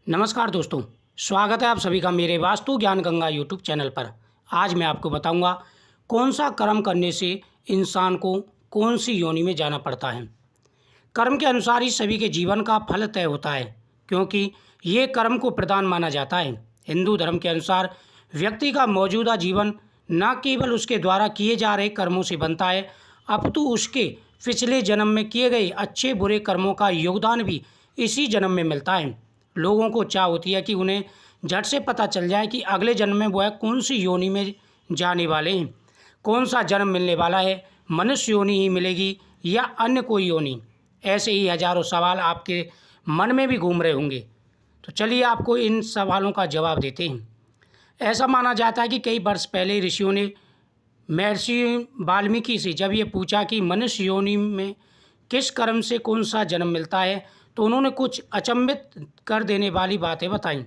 नमस्कार दोस्तों, स्वागत है आप सभी का मेरे वास्तु ज्ञान गंगा यूट्यूब चैनल पर। आज मैं आपको बताऊंगा कौन सा कर्म करने से इंसान को कौन सी योनि में जाना पड़ता है। कर्म के अनुसार ही सभी के जीवन का फल तय होता है, क्योंकि ये कर्म को प्रधान माना जाता है। हिंदू धर्म के अनुसार व्यक्ति का मौजूदा जीवन न केवल उसके द्वारा किए जा रहे कर्मों से बनता है, अपितु उसके पिछले जन्म में किए गए अच्छे बुरे कर्मों का योगदान भी इसी जन्म में मिलता है। लोगों को चाह होती है कि उन्हें झट से पता चल जाए कि अगले जन्म में वह कौन सी योनि में जाने वाले हैं, कौन सा जन्म मिलने वाला है, मनुष्य योनि ही मिलेगी या अन्य कोई योनि। ऐसे ही हजारों सवाल आपके मन में भी घूम रहे होंगे, तो चलिए आपको इन सवालों का जवाब देते हैं। ऐसा माना जाता है कि कई वर्ष पहले ऋषियों ने महर्षि वाल्मीकि से जब ये पूछा कि मनुष्य योनि में किस कर्म से कौन सा जन्म मिलता है, तो उन्होंने कुछ अचंभित कर देने वाली बातें बताईं,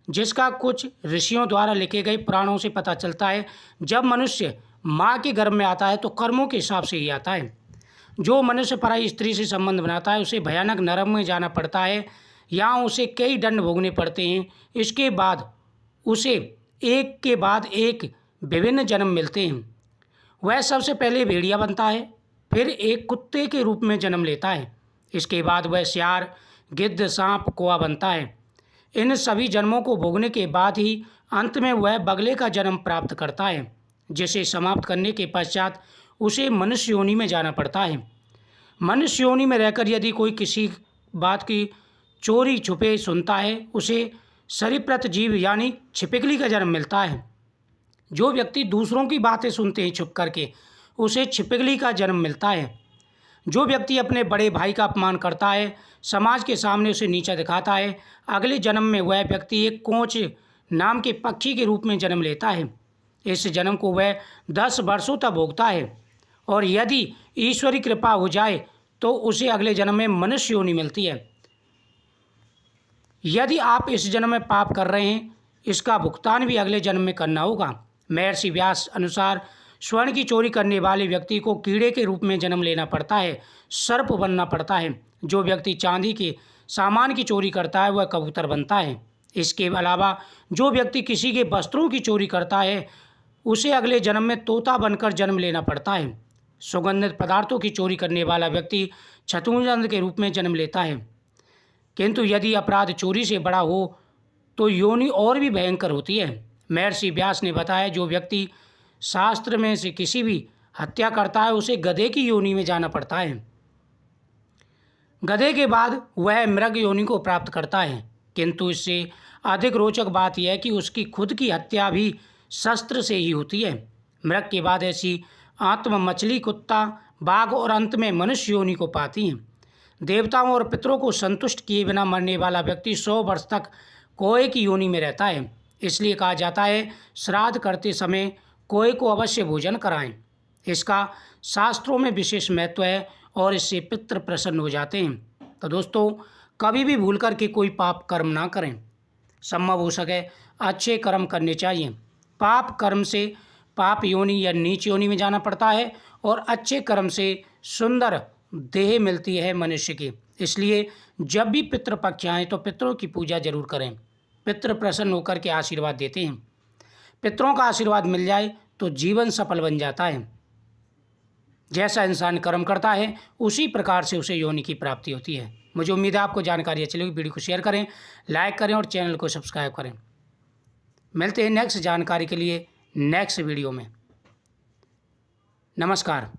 जिसका कुछ ऋषियों द्वारा लिखे गए पुराणों से पता चलता है। जब मनुष्य माँ के गर्भ में आता है तो कर्मों के हिसाब से ही आता है। जो मनुष्य पराई स्त्री से संबंध बनाता है उसे भयानक नरक में जाना पड़ता है, यहाँ उसे कई दंड भोगने पड़ते हैं। इसके बाद उसे एक के बाद एक विभिन्न जन्म मिलते हैं। वह सबसे पहले भेड़िया बनता है, फिर एक कुत्ते के रूप में जन्म लेता है, इसके बाद वह सियार, गिद्ध, सांप, कौवा बनता है। इन सभी जन्मों को भोगने के बाद ही अंत में वह बगले का जन्म प्राप्त करता है, जिसे समाप्त करने के पश्चात उसे मनुष्य योनि में जाना पड़ता है। मनुष्य योनि में रहकर यदि कोई किसी बात की चोरी छुपे सुनता है, उसे सरीसृप जीव यानी छिपकली का जन्म मिलता है। जो व्यक्ति दूसरों की बातें सुनते हैं छुप करके, उसे छिपकली का जन्म मिलता है। जो व्यक्ति अपने बड़े भाई का अपमान करता है, समाज के सामने उसे नीचा दिखाता है, अगले जन्म में वह व्यक्ति एक कोंच नाम के पक्षी के रूप में जन्म लेता है। इस जन्म को वह 10 वर्षों तक भोगता है, और यदि ईश्वरी कृपा हो जाए तो उसे अगले जन्म में मनुष्य योनि मिलती है। यदि आप इस जन्म में पाप कर रहे हैं, इसका भुगतान भी अगले जन्म में करना होगा। महर्षि व्यास अनुसार स्वर्ण की चोरी करने वाले व्यक्ति को कीड़े के रूप में जन्म लेना पड़ता है, सर्प बनना पड़ता है। जो व्यक्ति चांदी के सामान की चोरी करता है वह कबूतर बनता है। इसके अलावा जो व्यक्ति किसी के वस्त्रों की चोरी करता है उसे अगले जन्म में तोता बनकर जन्म लेना पड़ता है। सुगंधित पदार्थों की चोरी करने वाला व्यक्ति छछूंदर के रूप में जन्म लेता है। किंतु यदि अपराध चोरी से बड़ा हो तो योनि और भी भयंकर होती है। महर्षि व्यास ने बताया, जो व्यक्ति शास्त्र में से किसी भी हत्या करता है उसे गधे की योनि में जाना पड़ता है। गधे के बाद वह मृग योनि को प्राप्त करता है। किंतु इससे अधिक रोचक बात यह है कि उसकी खुद की हत्या भी शस्त्र से ही होती है। मृग के बाद ऐसी आत्मा मछली, कुत्ता, बाघ और अंत में मनुष्य योनि को पाती हैं। देवताओं और पितरों को संतुष्ट किए बिना मरने वाला व्यक्ति 100 वर्ष तक कौए की योनि में रहता है। इसलिए कहा जाता है, श्राद्ध करते समय कौए को अवश्य भोजन कराएं। इसका शास्त्रों में विशेष महत्व है और इससे पितृ प्रसन्न हो जाते हैं। तो दोस्तों, कभी भी भूल कर के कोई पाप कर्म ना करें। संभव हो सके अच्छे कर्म करने चाहिए। पाप कर्म से पाप योनि या नीच योनि में जाना पड़ता है, और अच्छे कर्म से सुंदर देह मिलती है मनुष्य की। इसलिए जब भी पितृपक्ष आए तो पितरों की पूजा जरूर करें। पितृ प्रसन्न होकर के आशीर्वाद देते हैं। पितरों का आशीर्वाद मिल जाए तो जीवन सफल बन जाता है। जैसा इंसान कर्म करता है उसी प्रकार से उसे योनि की प्राप्ति होती है। मुझे उम्मीद है आपको जानकारी अच्छी लगी। वीडियो को शेयर करें, लाइक करें और चैनल को सब्सक्राइब करें। मिलते हैं नेक्स्ट जानकारी के लिए नेक्स्ट वीडियो में। नमस्कार।